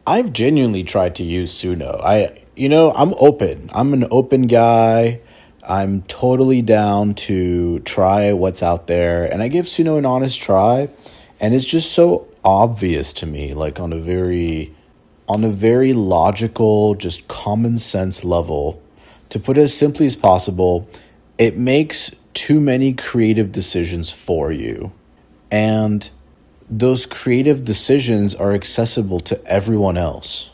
I've genuinely tried to use Suno. I'm open. I'm an open guy. I'm totally down to try what's out there, and I give Suno an honest try, and it's just so obvious to me, like on a very logical, just common sense level. To put it as simply as possible, it makes too many creative decisions for you. And those creative decisions are accessible to everyone else.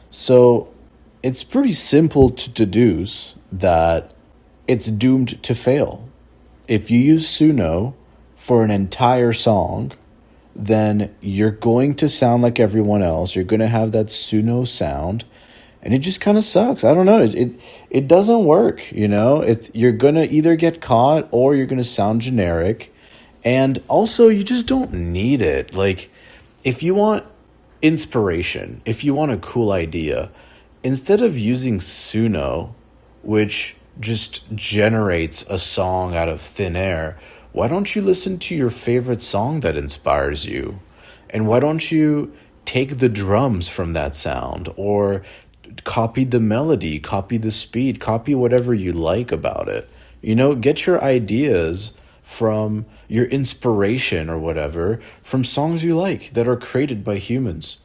So it's pretty simple to deduce that it's doomed to fail. If you use Suno for an entire song, then you're going to sound like everyone else. You're going to have that Suno sound, and it just kind of sucks. I don't know. It doesn't work, you know? You're going to either get caught or you're going to sound generic. And also, you just don't need it. Like, if you want inspiration, if you want a cool idea, instead of using Suno, which just generates a song out of thin air, why don't you listen to your favorite song that inspires you? And why don't you take the drums from that sound, or copy the melody, copy the speed, copy whatever you like about it? You know, get your ideas from your inspiration or whatever from songs you like that are created by humans.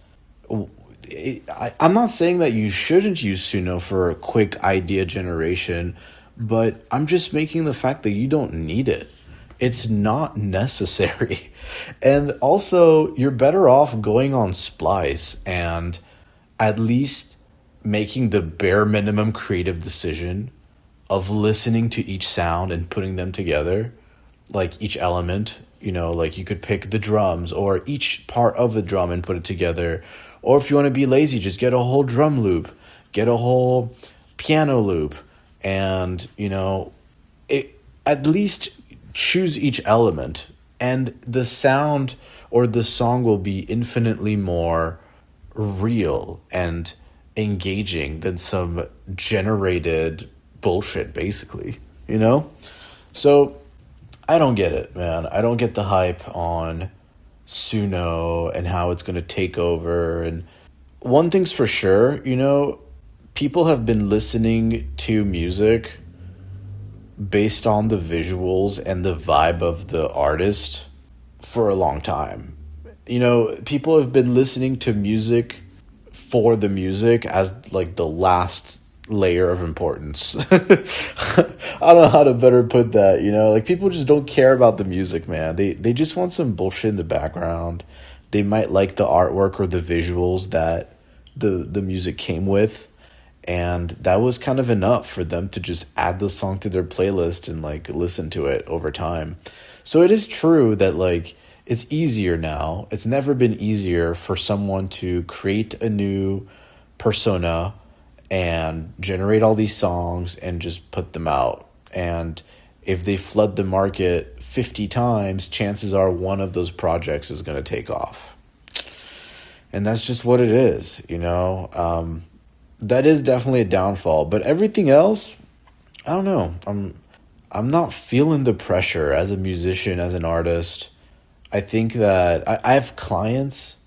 I'm not saying that you shouldn't use Suno for a quick idea generation, but I'm just making the fact that you don't need it. It's not necessary. And also, you're better off going on Splice and at least making the bare minimum creative decision of listening to each sound and putting them together, like each element. You know, like you could pick the drums or each part of the drum and put it together. Or if you want to be lazy, just get a whole drum loop, get a whole piano loop, and, you know, at least choose each element, and the sound or the song will be infinitely more real and engaging than some generated bullshit, basically, you know? So I don't get it, man. I don't get the hype on Suno and how it's going to take over. And one thing's for sure, you know, people have been listening to music based on the visuals and the vibe of the artist for a long time. You know, people have been listening to music for the music as like the last layer of importance. I don't know how to better put that, you know? Like, people just don't care about the music, man. They just want some bullshit in the background. They might like the artwork or the visuals that the music came with. And that was kind of enough for them to just add the song to their playlist and like listen to it over time. So it is true that like it's easier now. It's never been easier for someone to create a new persona and generate all these songs and just put them out. And if they flood the market 50 times, chances are one of those projects is going to take off. And that's just what it is, you know? That is definitely a downfall, but everything else, I don't know. I'm not feeling the pressure as a musician, as an artist. I think that I have clients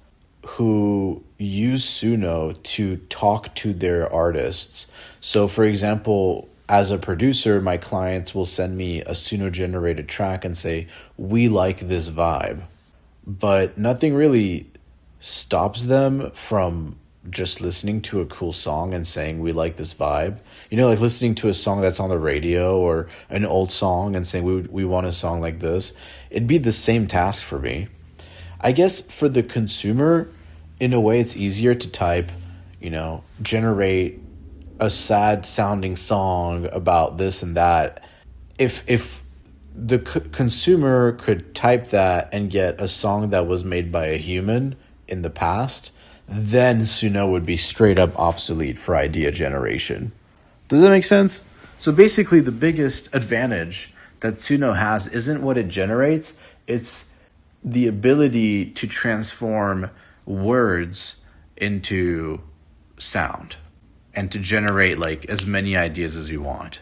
who use Suno to talk to their artists. So, for example, as a producer, my clients will send me a Suno generated track and say, we like this vibe. But nothing really stops them from just listening to a cool song and saying we like this vibe. You know, like listening to a song that's on the radio or an old song and saying we want a song like this. It'd be the same task for me. I guess for the consumer, in a way it's easier to type, you know, generate a sad sounding song about this and that. If the consumer could type that and get a song that was made by a human in the past, then Suno would be straight up obsolete for idea generation. Does that make sense? So basically the biggest advantage that Suno has isn't what it generates, it's the ability to transform words into sound and to generate like as many ideas as you want.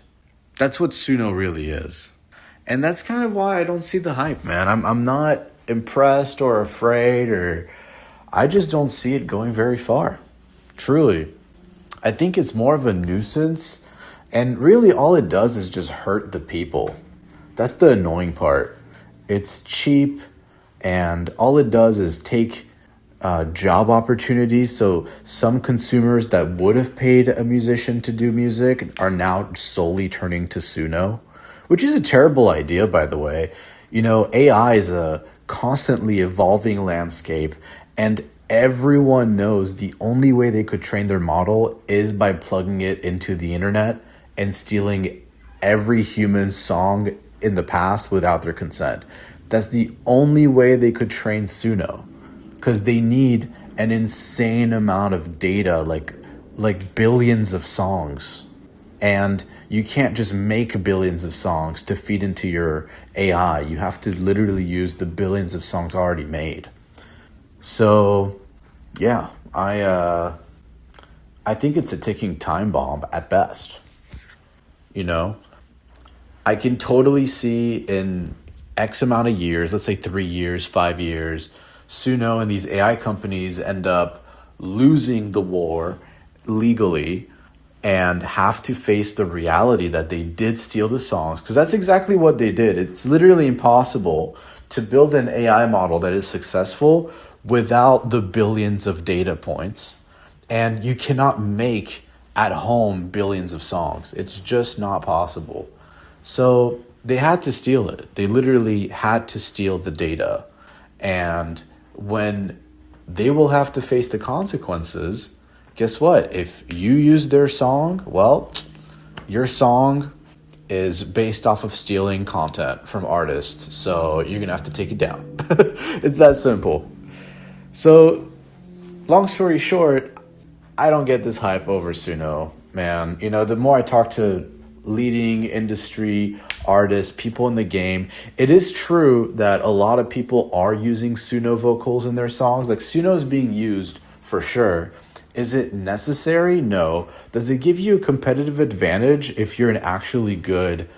That's what Suno really is. And that's kind of why I don't see the hype, man. I'm not impressed or afraid, or I just don't see it going very far. Truly. I think it's more of a nuisance, and really all it does is just hurt the people. That's the annoying part. It's cheap, and all it does is take job opportunities. So some consumers that would have paid a musician to do music are now solely turning to Suno, which is a terrible idea, by the way. You know, AI is a constantly evolving landscape, and everyone knows the only way they could train their model is by plugging it into the internet and stealing every human song in the past without their consent. That's the only way they could train Suno, because they need an insane amount of data, like billions of songs. And you can't just make billions of songs to feed into your AI. You have to literally use the billions of songs already made. So, yeah, I think it's a ticking time bomb at best. You know, I can totally see in X amount of years, let's say 3 years, 5 years, Suno and these AI companies end up losing the war legally and have to face the reality that they did steal the songs, because that's exactly what they did. It's literally impossible to build an AI model that is successful without the billions of data points. And you cannot make at home billions of songs. It's just not possible. So they had to steal it. They literally had to steal the data. And when they will have to face the consequences, guess what? If you use their song, well, your song is based off of stealing content from artists. So you're going to have to take it down. It's that simple. So, long story short, I don't get this hype over Suno, man. You know, the more I talk to leading industry artists, people in the game, it is true that a lot of people are using Suno vocals in their songs. Like, Suno is being used for sure. Is it necessary? No. Does it give you a competitive advantage if you're an actually good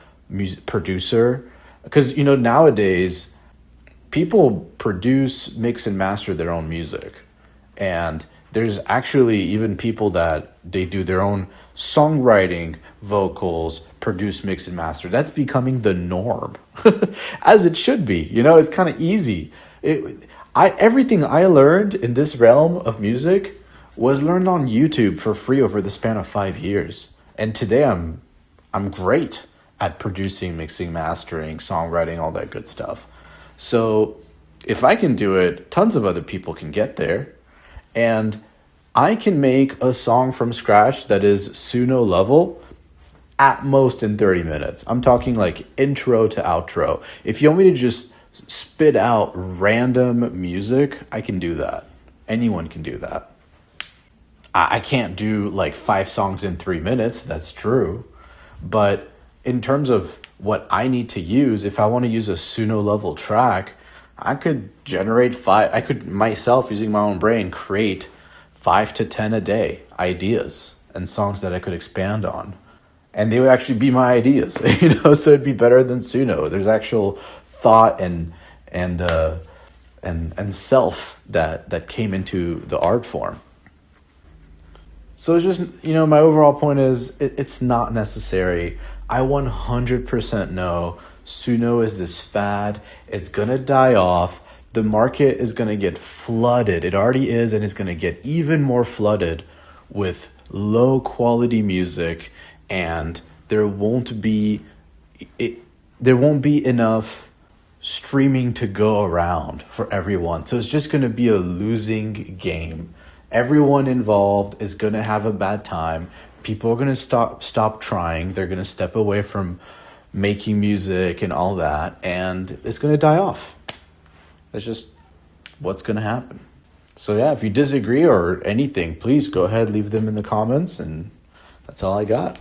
producer? Because, you know, nowadays, people produce, mix, and master their own music. And there's actually even people that they do their own songwriting, vocals, produce, mix, and master. That's becoming the norm, as it should be. You know, it's kind of easy. Everything I learned in this realm of music was learned on YouTube for free over the span of 5 years. And today I'm great at producing, mixing, mastering, songwriting, all that good stuff. So if I can do it, tons of other people can get there. And I can make a song from scratch that is Suno level at most in 30 minutes. I'm talking like intro to outro. If you want me to just spit out random music, I can do that. Anyone can do that. I can't do like 5 songs in 3 minutes. That's true. But in terms of what I need to use, if I want to use a Suno level track, I could generate 5. I could myself, using my own brain, create 5 to 10 a day ideas and songs that I could expand on. And they would actually be my ideas, you know, so it'd be better than Suno. There's actual thought and self that came into the art form. So it's just, you know, my overall point is it's not necessary. I 100% know Suno is this fad. It's going to die off. The market is going to get flooded. It already is, and it's going to get even more flooded with low quality music, and there won't be enough streaming to go around for everyone. So it's just going to be a losing game. Everyone involved is going to have a bad time. People are going to stop trying. They're going to step away from making music and all that, and it's going to die off. That's just what's going to happen. So yeah, if you disagree or anything, please go ahead, leave them in the comments, and that's all I got.